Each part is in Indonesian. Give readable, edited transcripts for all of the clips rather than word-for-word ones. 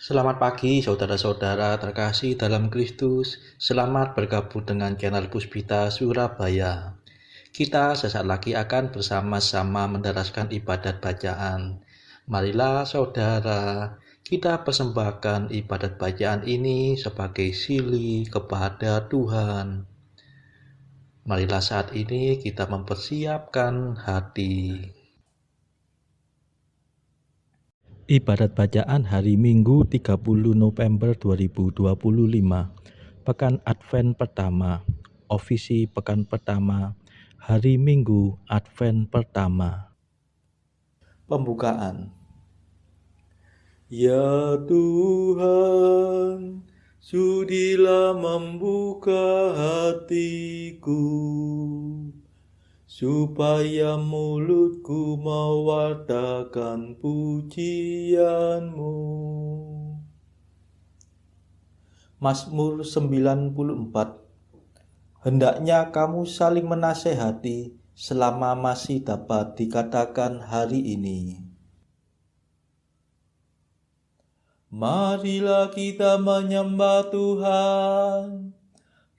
Selamat pagi saudara-saudara terkasih dalam Kristus. Selamat bergabung dengan channel Puspita Surabaya. Kita sesaat lagi akan bersama-sama menderaskan ibadat bacaan. Marilah saudara, kita persembahkan ibadat bacaan ini sebagai sili kepada Tuhan. Marilah saat ini kita mempersiapkan hati. Ibadat bacaan hari Minggu 30 November 2025. Pekan Advent pertama. Ofisi pekan pertama. Hari Minggu Advent pertama. Pembukaan. Ya Tuhan, sudilah membuka hatiku, supaya mulutku mewartakan pujian-Mu. Mazmur 94. Hendaknya kamu saling menasehati selama masih dapat dikatakan hari ini. Marilah kita menyembah Tuhan,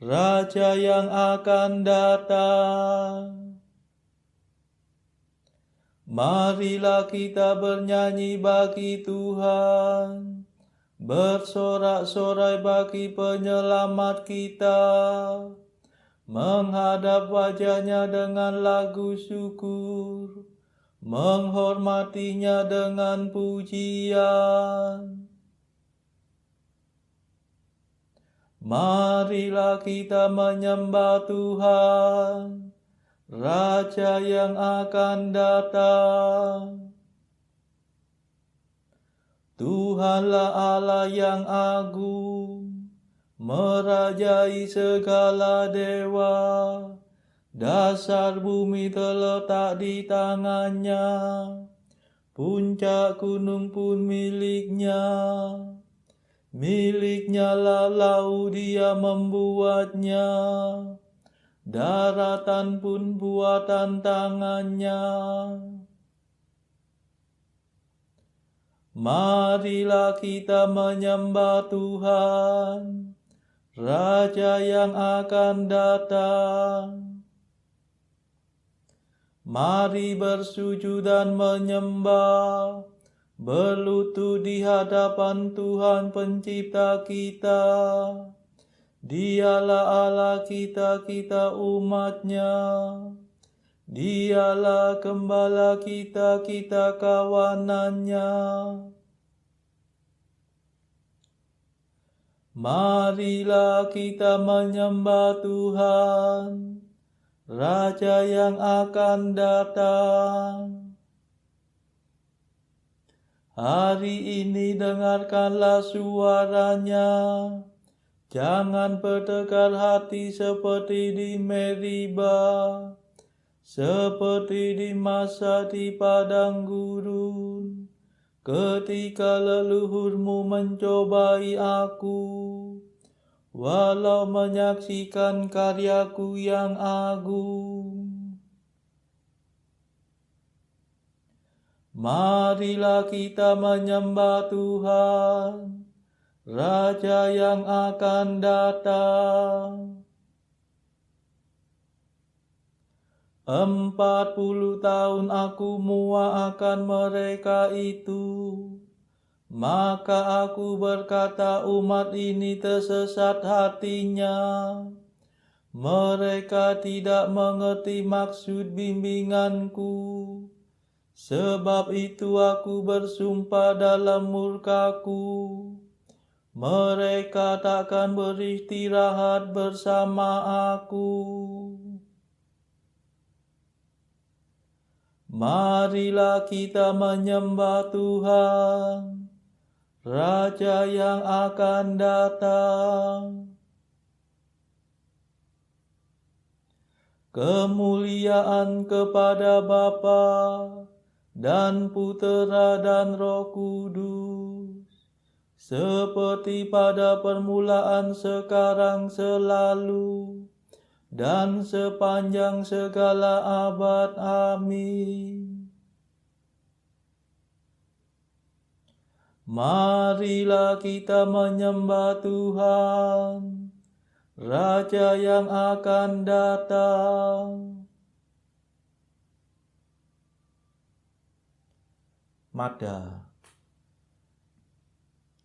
Raja yang akan datang. Marilah kita bernyanyi bagi Tuhan, bersorak-sorai bagi penyelamat kita, menghadap wajah-Nya dengan lagu syukur, menghormati-Nya dengan pujian. Marilah kita menyembah Tuhan, Raja yang akan datang. Tuhanlah Allah yang agung, merajai segala dewa. Dasar bumi terletak di tangan-Nya, puncak gunung pun milik-Nya. Milik-Nya lah laut, Dia membuatnya, daratan pun buatan tangan-Nya. Marilah kita menyembah Tuhan, Raja yang akan datang. Mari bersujud dan menyembah, berlutut di hadapan Tuhan Pencipta kita. Dialah Allah kita, kita umat-Nya. Dialah gembala kita, kita kawanan-Nya. Marilah kita menyembah Tuhan, Raja yang akan datang. Hari ini dengarkanlah suara-Nya. Jangan bertegar hati seperti di Meriba, seperti di masa di padang gurun, ketika leluhurmu mencobai aku, walau menyaksikan karyaku yang agung. Marilah kita menyembah Tuhan, Raja yang akan datang. 40 tahun aku muak akan mereka itu. Maka aku berkata, umat ini tersesat hatinya. Mereka tidak mengerti maksud bimbinganku. Sebab itu aku bersumpah dalam murkaku, mereka takkan beristirahat bersama aku. Marilah kita menyembah Tuhan, Raja yang akan datang. Kemuliaan kepada Bapa dan Putera dan Roh Kudus, seperti pada permulaan, sekarang, selalu, dan sepanjang segala abad. Amin. Marilah kita menyembah Tuhan, Raja yang akan datang. Mada.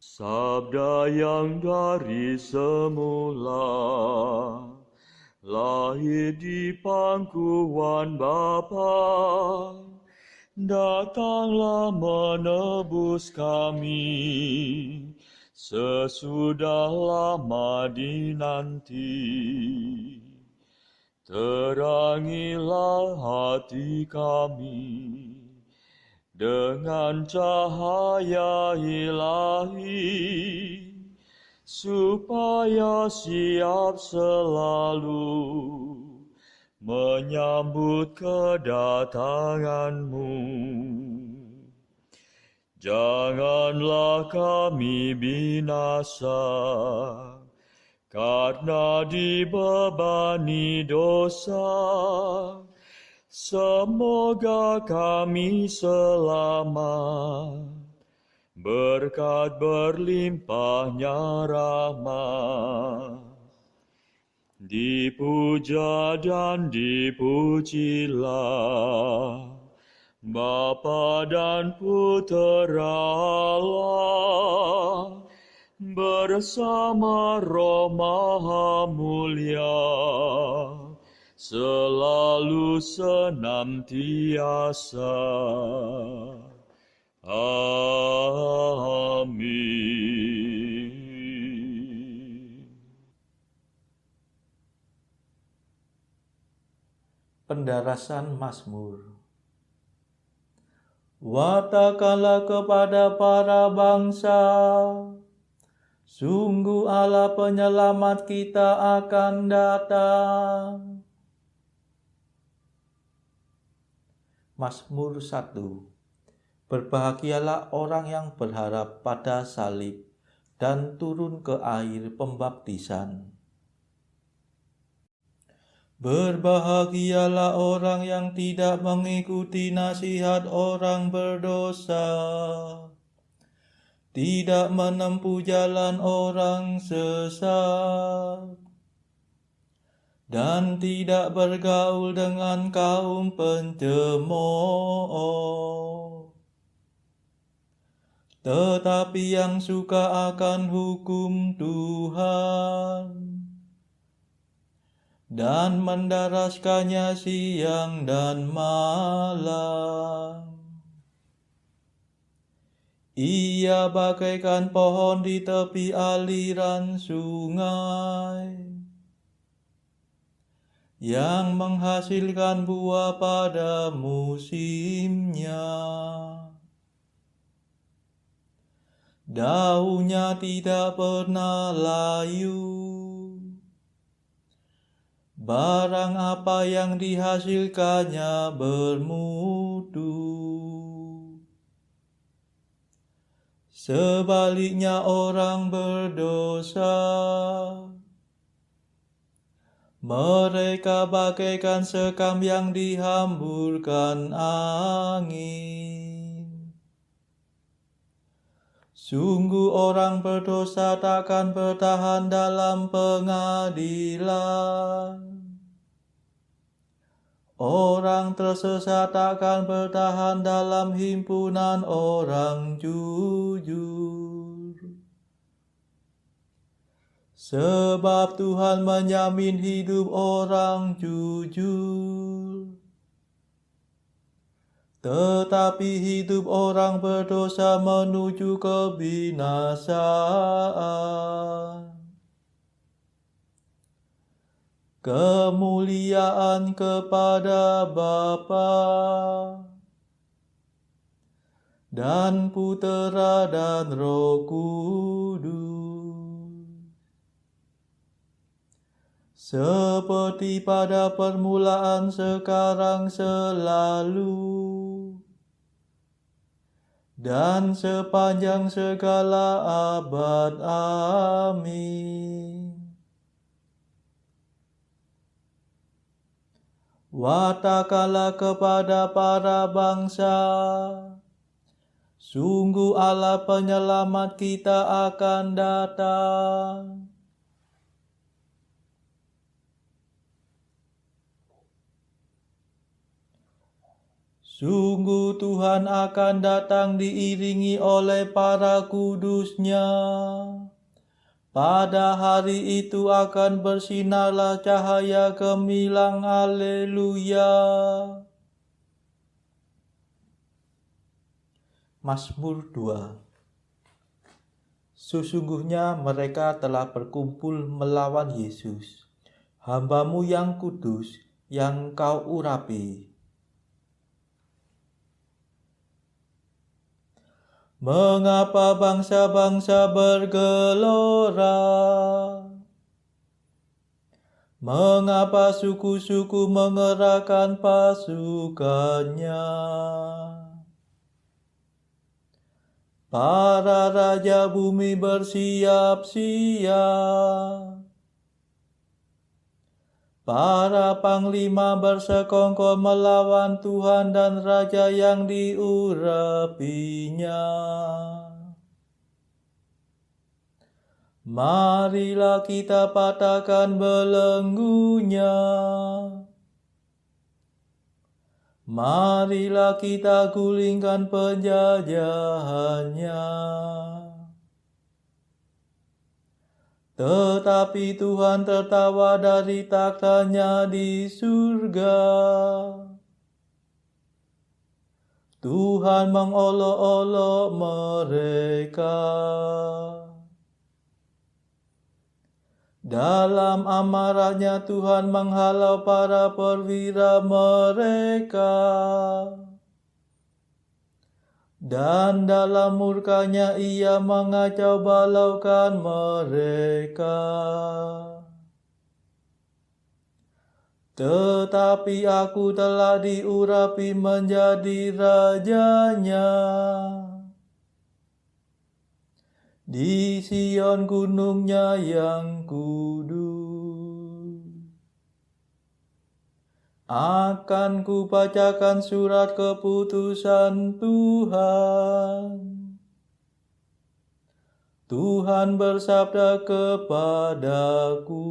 Sabda yang dari semula lahir di pangkuan Bapa, datanglah menebus kami sesudah lama dinanti. Terangilah hati kami dengan cahaya ilahi, supaya siap selalu menyambut kedatangan-Mu. Janganlah kami binasa, karena dibebani dosa. Semoga kami selamat berkat berlimpahnya rahmat. Dipuja dan dipujilah Bapa dan Putera Allah, bersama Roh Maha Mulia, selalu senantiasa. Amin. Pendarasan Mazmur. Watakanlah kepada para bangsa, sungguh Allah penyelamat kita akan datang. Mazmur 1. Berbahagialah orang yang berharap pada salib dan turun ke air pembaptisan. Berbahagialah orang yang tidak mengikuti nasihat orang berdosa, tidak menempuh jalan orang sesat, dan tidak bergaul dengan kaum pencemooh, tetapi yang suka akan hukum Tuhan dan mendaraskannya siang dan malam. Ia bagaikan pohon di tepi aliran sungai, yang menghasilkan buah pada musimnya. Daunnya tidak pernah layu. Barang apa yang dihasilkannya bermutu. Sebaliknya orang berdosa, mereka bagaikan sekam yang dihamburkan angin. Sungguh orang berdosa takkan bertahan dalam pengadilan. Orang tersesat takkan bertahan dalam himpunan orang jujur. Sebab Tuhan menjamin hidup orang jujur, tetapi hidup orang berdosa menuju kebinasaan. Kemuliaan kepada Bapa dan Putera dan Roh Kudus, seperti pada permulaan, sekarang, selalu, dan sepanjang segala abad. Amin. Watakanlah kepada para bangsa, Sungguh Allah penyelamat kita akan datang. Sungguh Tuhan akan datang diiringi oleh para kudus-Nya. Pada hari itu akan bersinarlah cahaya gemilang. Haleluya. Mazmur 2. Sesungguhnya mereka telah berkumpul melawan Yesus, hamba-Mu yang kudus, yang Kau urapi. Mengapa bangsa-bangsa bergelora? Mengapa suku-suku mengerahkan pasukannya? Para raja bumi bersiap-siap. Para panglima bersekongkol melawan Tuhan dan Raja yang diurapinya. Marilah kita patahkan belenggunya. Marilah kita gulingkan penjajahannya. Tetapi Tuhan tertawa dari takhta-Nya di surga. Tuhan mengolok-olok mereka. Dalam amarahnya Tuhan menghalau para perwira mereka. Dan dalam murkanya Ia mengacau balaukan mereka. Tetapi aku telah diurapi menjadi rajanya. Di Sion gunungnya yang kudus. Akan kubacakan surat keputusan Tuhan. Tuhan bersabda kepadaku,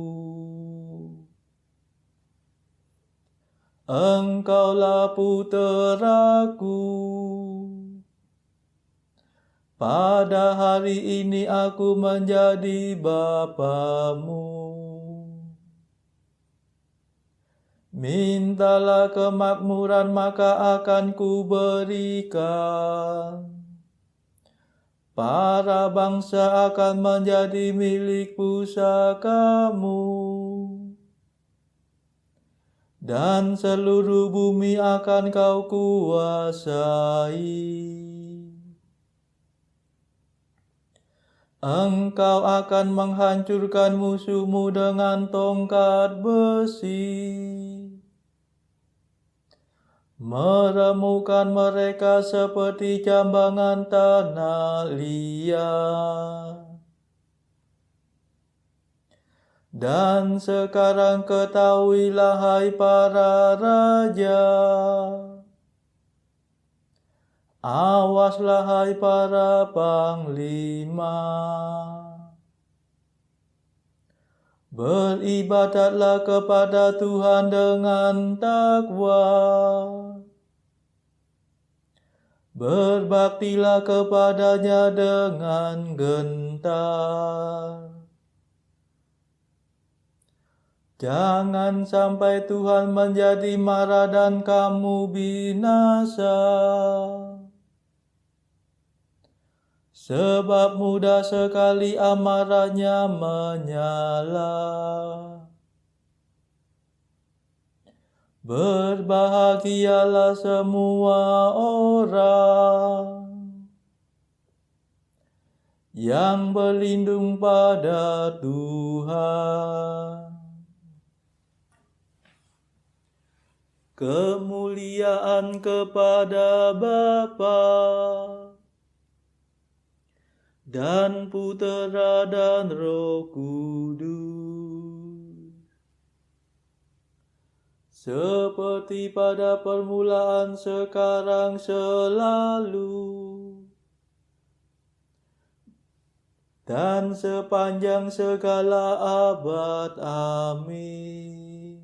Engkaulah puteraku. Pada hari ini aku menjadi Bapamu. Mintalah kemakmuran maka akan kuberikan. Para bangsa akan menjadi milik pusakamu. Dan seluruh bumi akan kau kuasai. Engkau akan menghancurkan musuhmu dengan tongkat besi. Meremukkan mereka seperti jambangan tanah liat. Dan sekarang ketahuilah hai para raja. Awaslah hai para panglima. Beribadatlah kepada Tuhan dengan takwa. Berbaktilah kepada-Nya dengan gentar. Jangan sampai Tuhan menjadi marah dan kamu binasa. Sebab mudah sekali amarahnya menyala. Berbahagialah semua orang yang berlindung pada Tuhan. Kemuliaan kepada Bapa dan Putera dan Roh Kudus. Seperti pada permulaan, sekarang, selalu, dan sepanjang segala abad. Amin.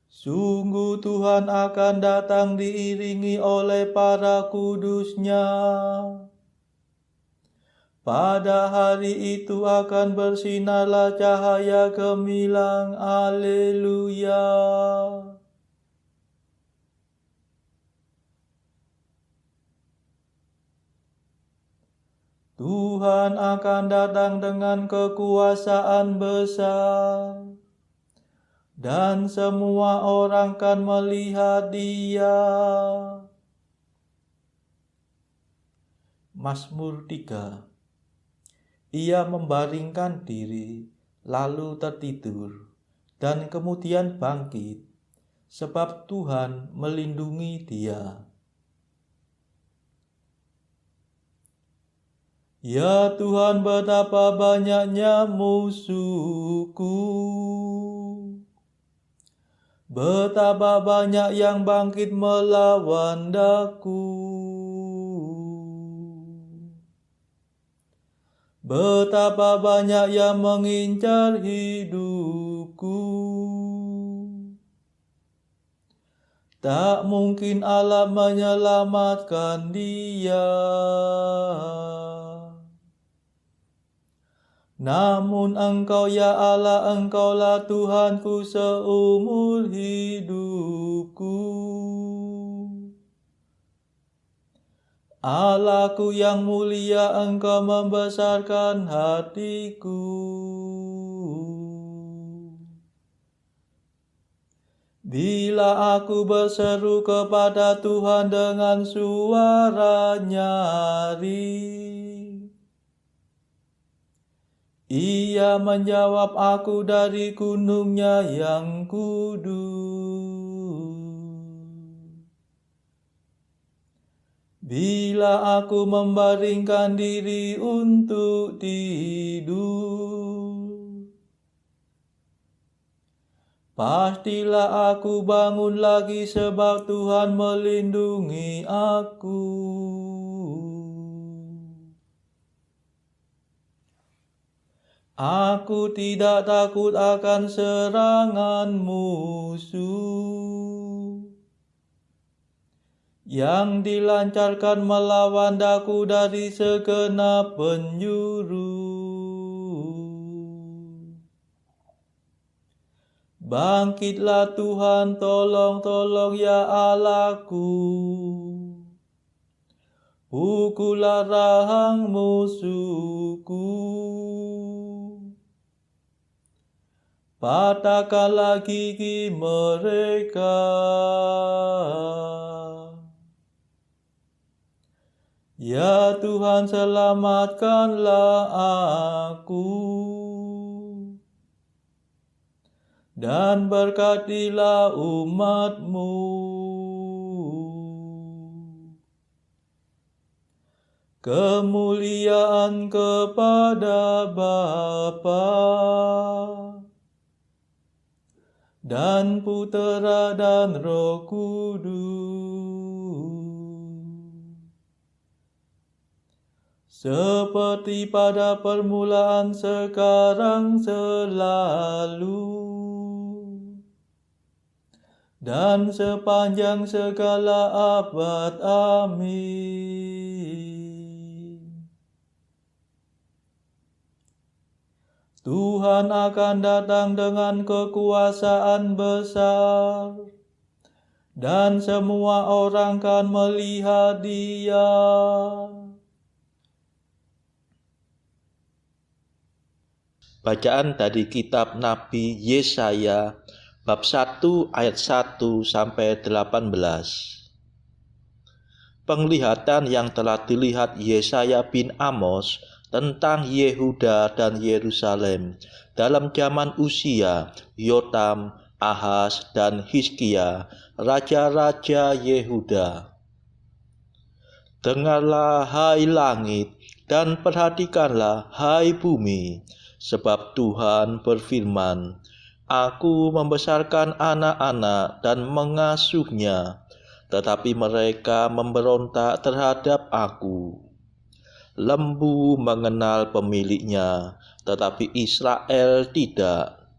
Sungguh Tuhan akan datang diiringi oleh para kudus-Nya. Pada hari itu akan bersinarlah cahaya gemilang. Haleluya. Tuhan akan datang dengan kekuasaan besar, dan semua orang akan melihat Dia. Mazmur 3. Ia membaringkan diri, lalu tertidur, dan kemudian bangkit, sebab Tuhan melindungi dia. Ya Tuhan, betapa banyaknya musuhku, betapa banyak yang bangkit melawan daku. Betapa banyak yang mengincar hidupku. Tak mungkin Allah menyelamatkan dia. Namun Engkau ya Allah, Engkaulah Tuhanku seumur hidupku. Allahku yang mulia, Engkau membesarkan hatiku. Bila aku berseru kepada Tuhan dengan suara nyaring, Ia menjawab aku dari gunung-Nya yang kudus. Bila aku membaringkan diri untuk tidur, pastilah aku bangun lagi sebab Tuhan melindungi aku. Aku tidak takut akan serangan musuh yang dilancarkan melawan daku dari segenap penjuru. Bangkitlah Tuhan, tolong ya Allahku. Pukullah rahang musuhku. Patahkanlah gigi mereka. Ya Tuhan, selamatkanlah aku, dan berkatilah umat-Mu. Kemuliaan kepada Bapa dan Putera dan Roh Kudus, seperti pada permulaan, sekarang, selalu, dan sepanjang segala abad. Amin. Tuhan akan datang dengan kekuasaan besar, dan semua orang akan melihat Dia. Bacaan dari kitab Nabi Yesaya bab 1 ayat 1 sampai 18. Penglihatan yang telah dilihat Yesaya bin Amos tentang Yehuda dan Yerusalem dalam zaman Uzia, Yotam, Ahaz, dan Hizkia, raja-raja Yehuda. Dengarlah hai langit, dan perhatikanlah hai bumi, sebab Tuhan berfirman, Aku membesarkan anak-anak dan mengasuhnya, tetapi mereka memberontak terhadap Aku. Lembu mengenal pemiliknya, tetapi Israel tidak.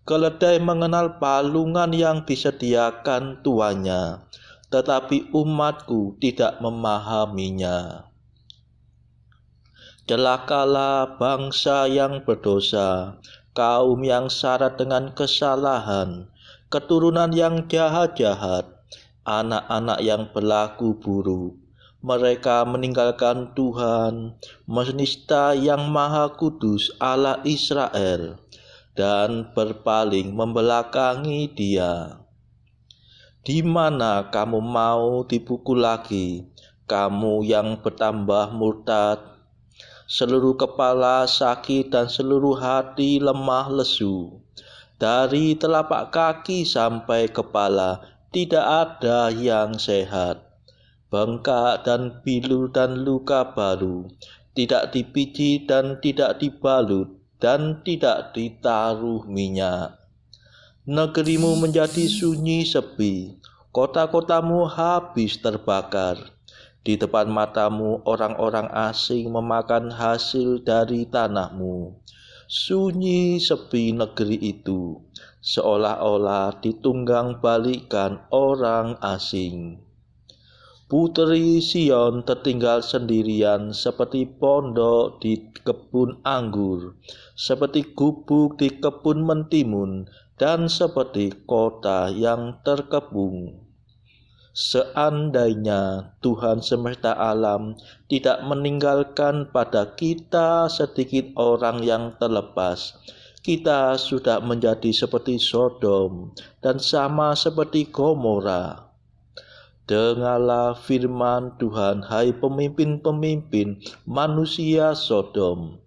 Keledai mengenal palungan yang disediakan tuannya, tetapi umatku tidak memahaminya. Celakalah bangsa yang berdosa, kaum yang syarat dengan kesalahan, keturunan yang jahat-jahat, anak-anak yang berlaku buruk. Mereka meninggalkan Tuhan, menista yang Maha Kudus Allah Israel, dan berpaling membelakangi Dia. Di mana kamu mau dipukul lagi, kamu yang bertambah murtad? Seluruh kepala sakit dan seluruh hati lemah lesu. Dari telapak kaki sampai kepala tidak ada yang sehat. Bengkak dan pilu dan luka baru, tidak dipijit dan tidak dibalut dan tidak ditaruh minyak. Negerimu menjadi sunyi sepi, kota-kotamu habis terbakar. Di depan matamu orang-orang asing memakan hasil dari tanahmu. Sunyi sepi negeri itu, seolah-olah ditunggang balikan orang asing. Putri Sion tertinggal sendirian seperti pondok di kebun anggur, seperti gubuk di kebun mentimun, dan seperti kota yang terkepung. Seandainya Tuhan semesta alam tidak meninggalkan pada kita sedikit orang yang terlepas, kita sudah menjadi seperti Sodom dan sama seperti Gomora. Dengarlah firman Tuhan, hai pemimpin-pemimpin manusia Sodom.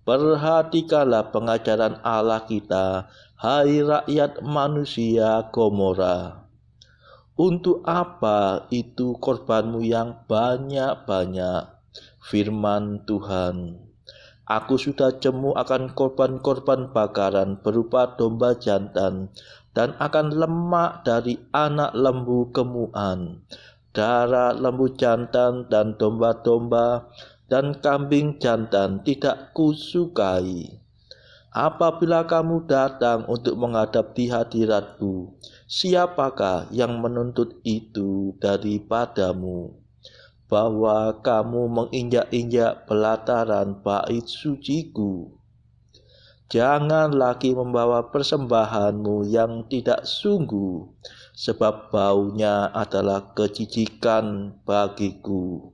Perhatikanlah pengajaran Allah kita, hai rakyat manusia Gomora. Untuk apa itu korbanmu yang banyak-banyak? Firman Tuhan. Aku sudah jemu akan korban-korban bakaran berupa domba jantan dan akan lemak dari anak lembu kemuan, darah lembu jantan dan domba-domba dan kambing jantan tidak kusukai. Apabila kamu datang untuk menghadap di hadiratku, siapakah yang menuntut itu daripadamu? Bahwa kamu menginjak-injak pelataran bait suciku. Jangan lagi membawa persembahanmu yang tidak sungguh, sebab baunya adalah kejijikan bagiku.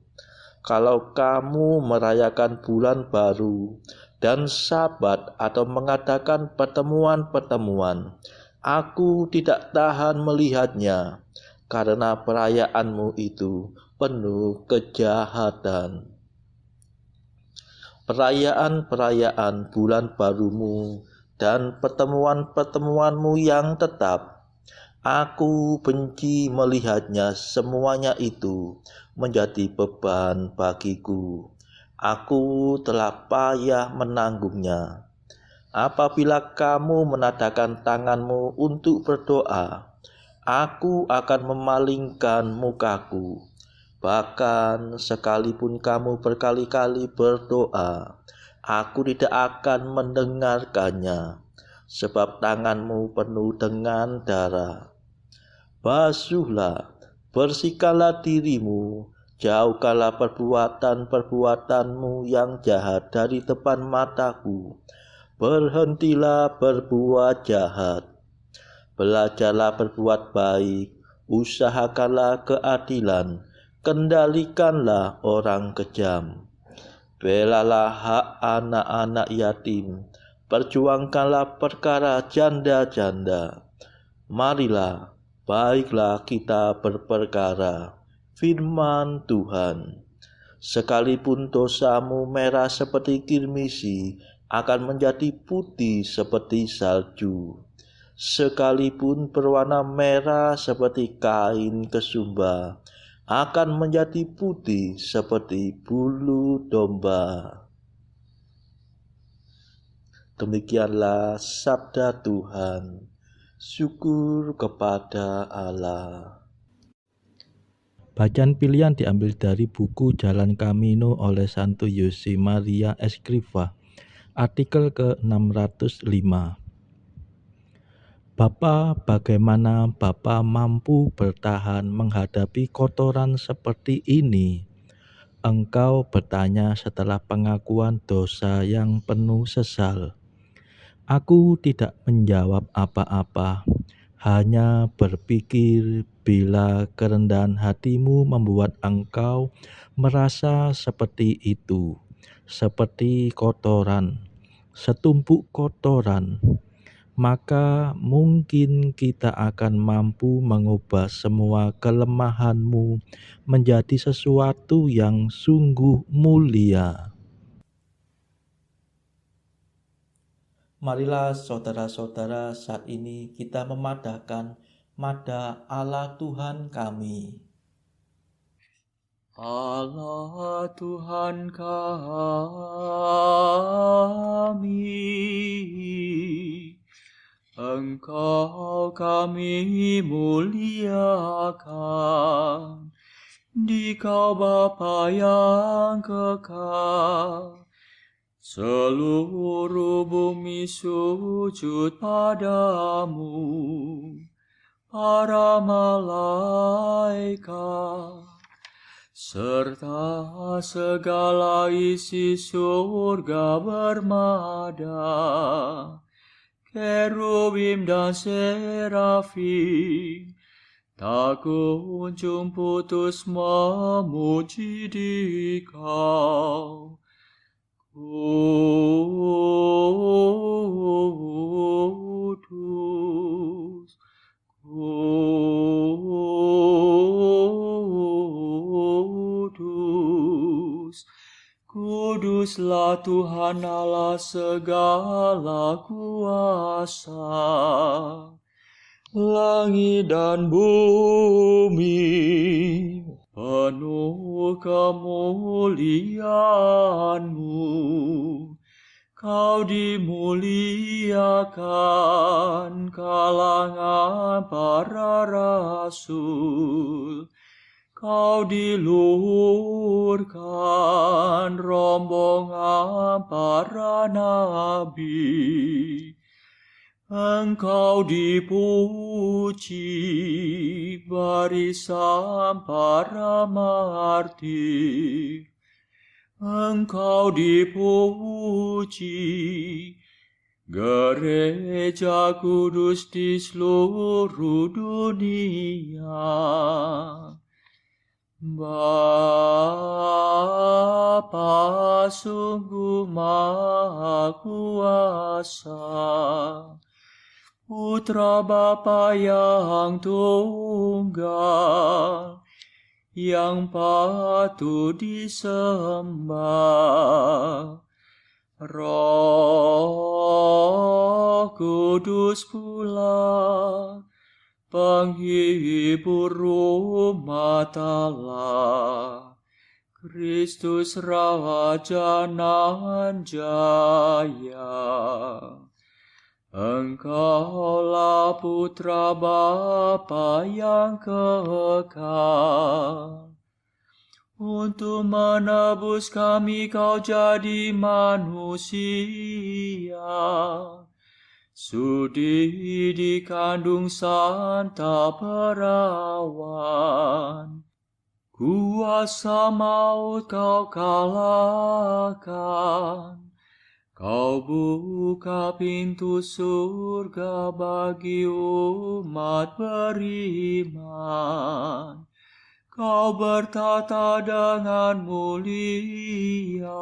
Kalau kamu merayakan bulan baru dan Sabat atau mengadakan pertemuan-pertemuan, aku tidak tahan melihatnya, karena perayaanmu itu penuh kejahatan. Perayaan-perayaan bulan barumu dan pertemuan-pertemuanmu yang tetap, aku benci melihatnya. Semuanya itu menjadi beban bagiku. Aku telah payah menanggungnya. Apabila kamu menadahkan tanganmu untuk berdoa, aku akan memalingkan mukaku. Bahkan sekalipun kamu berkali-kali berdoa, aku tidak akan mendengarkannya, sebab tanganmu penuh dengan darah. Basuhlah, bersihkanlah dirimu, jauhkanlah perbuatan-perbuatanmu yang jahat dari depan mataku. Berhentilah berbuat jahat, belajarlah berbuat baik, usahakanlah keadilan, kendalikanlah orang kejam. Belalah hak anak-anak yatim, perjuangkanlah perkara janda-janda. Marilah, baiklah kita berperkara. Firman Tuhan. Sekalipun dosamu merah seperti kirmisi, akan menjadi putih seperti salju. Sekalipun berwarna merah seperti kain kesumba, akan menjadi putih seperti bulu domba. Demikianlah sabda Tuhan. Syukur kepada Allah. Bacaan pilihan diambil dari buku Jalan Camino oleh Santo Jose Maria Escrivá, artikel ke-605. Bapa, bagaimana Bapa mampu bertahan menghadapi kotoran seperti ini? Engkau bertanya setelah pengakuan dosa yang penuh sesal. Aku tidak menjawab apa-apa, hanya berpikir bila kerendahan hatimu membuat engkau merasa seperti itu, seperti kotoran, setumpuk kotoran, maka mungkin kita akan mampu mengubah semua kelemahanmu menjadi sesuatu yang sungguh mulia. Marilah saudara-saudara, saat ini kita memadahkan mada Allah Tuhan kami. Allah Tuhan kami, Engkau kami muliakan, Dikau Bapa yang kekal. Seluruh bumi sujud padamu, para malaikat, serta segala isi surga bermada, kerubim dan serafim, tak kunjung putus memuji Dikau. Kudus, kudus, kuduslah Tuhan Allah segala kuasa. Langit dan bumi penuh kemuliaan-Mu. Kau dimuliakan kalangan para rasul. Kau diluhurkan rombongan para nabi. Engkau dipuji barisan para martir. Engkau dipuji gereja kudus di seluruh dunia. Bapa sungguh Maha Kuasa, Putra Bapa yang tunggal, yang patut disembah. Roh Kudus pula, penghibur umat Allah, Kristus Raja nan jaya. Engkaulah Putra Bapa yang kekal. Untuk menebus kami Kau jadi manusia. Sudi dikandung Santa Perawan. Kuasa maut Kau kalahkan. Kau buka pintu surga bagi umat beriman. Kau bertata dengan mulia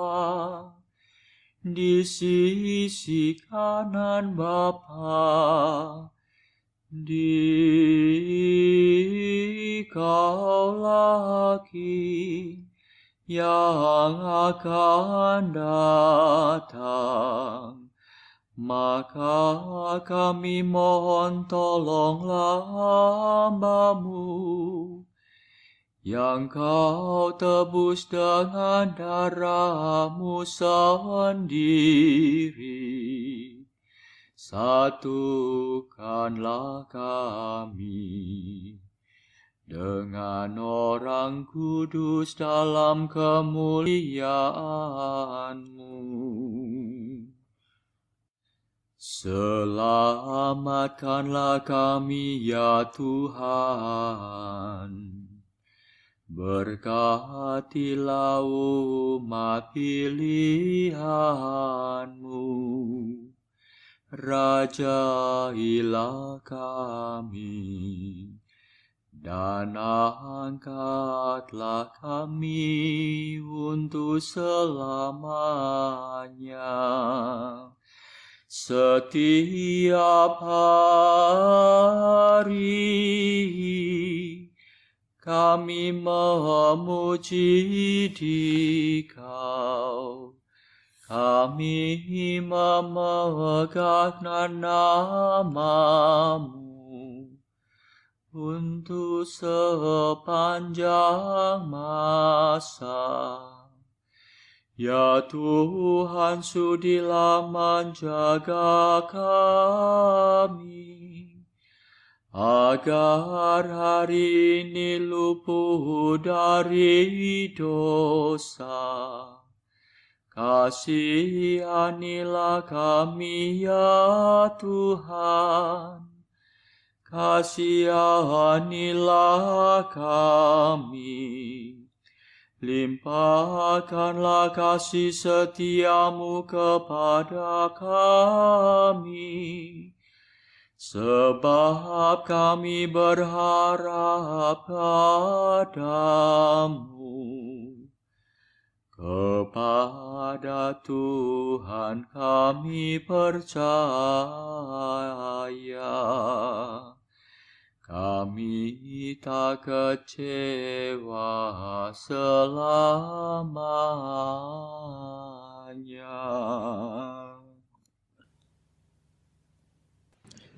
di sisi kanan Bapa. Dikaulah Hakim yang akan datang, maka kami mohon tolonglah hamba-Mu, yang Kau tebus dengan darah-Mu sendiri. Satukanlah kami dengan orang yang kudus dalam kemuliaan-Mu. Selamatkanlah kami ya Tuhan. Berkatilah umat pilihan-Mu. Rajailah kami, dan angkatlah kami untuk selamanya. Setiap hari kami memuji Dikau, kami memegang nama-Mu untuk sepanjang masa. Ya Tuhan, sudilah menjaga kami, agar hari ini luput dari dosa. Kasihanilah kami ya Tuhan, kasihanilah kami. Limpahkanlah kasih setia-Mu kepada kami, sebab kami berharap padamu. Kepada Tuhan kami percaya, kami tak kecewa selamanya.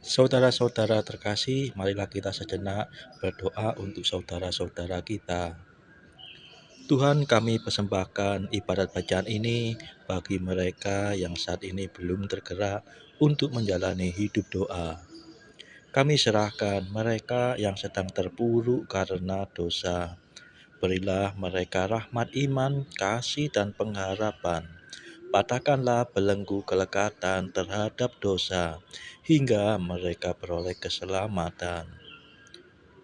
Saudara-saudara terkasih, marilah kita sejenak berdoa untuk saudara-saudara kita. Tuhan, kami persembahkan ibadat bacaan ini bagi mereka yang saat ini belum tergerak untuk menjalani hidup doa. Kami serahkan mereka yang sedang terpuruk karena dosa. Berilah mereka rahmat iman, kasih, dan pengharapan. Patahkanlah belenggu kelekatan terhadap dosa, hingga mereka beroleh keselamatan.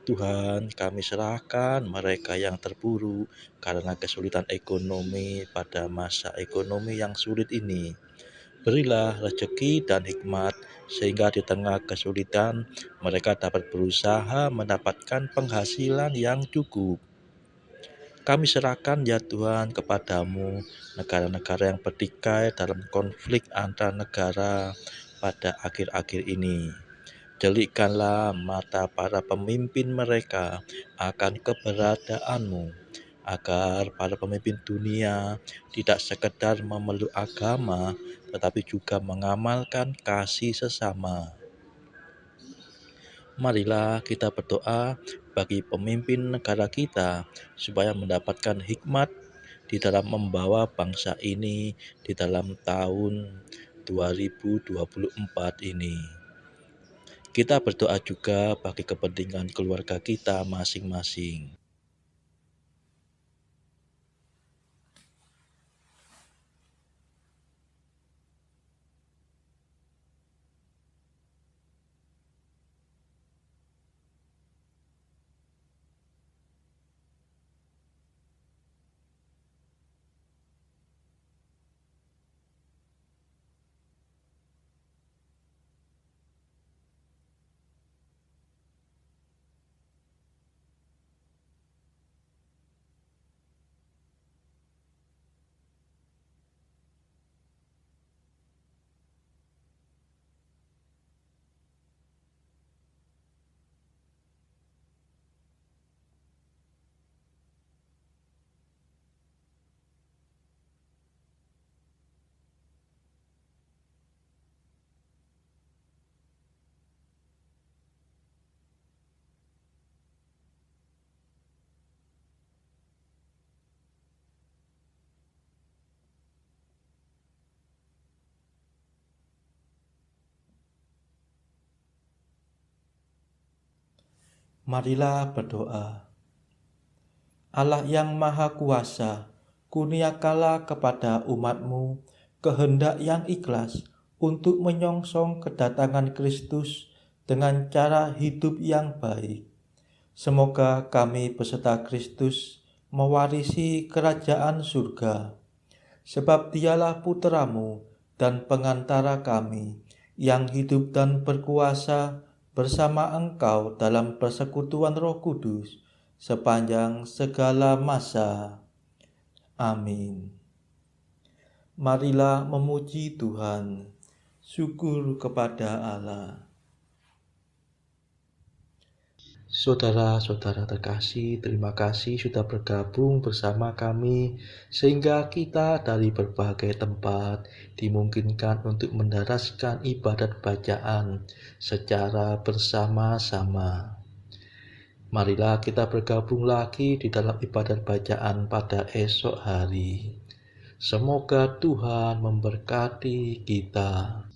Tuhan, kami serahkan mereka yang terpuruk karena kesulitan ekonomi pada masa ekonomi yang sulit ini. Berilah rezeki dan hikmat, sehingga di tengah kesulitan mereka dapat berusaha mendapatkan penghasilan yang cukup. Kami serahkan ya Tuhan kepadamu negara-negara yang bertikai dalam konflik antar negara pada akhir-akhir ini. Delikkanlah mata para pemimpin mereka akan keberadaan-Mu, agar para pemimpin dunia tidak sekedar memeluk agama, tetapi juga mengamalkan kasih sesama. Marilah kita berdoa bagi pemimpin negara kita, supaya mendapatkan hikmat di dalam membawa bangsa ini di dalam tahun 2024 ini. Kita berdoa juga bagi kepentingan keluarga kita masing-masing. Marilah berdoa. Allah yang Maha Kuasa, kurniakanlah kepada umat-Mu kehendak yang ikhlas untuk menyongsong kedatangan Kristus dengan cara hidup yang baik. Semoga kami peserta Kristus mewarisi kerajaan surga, sebab Dialah Putra-Mu dan pengantara kami yang hidup dan berkuasa bersama Engkau dalam persekutuan Roh Kudus sepanjang segala masa. Amin. Marilah memuji Tuhan. Syukur kepada Allah. Saudara-saudara terkasih, terima kasih sudah bergabung bersama kami sehingga kita dari berbagai tempat dimungkinkan untuk mendaraskan ibadat bacaan secara bersama-sama. Marilah kita bergabung lagi di dalam ibadat bacaan pada esok hari. Semoga Tuhan memberkati kita.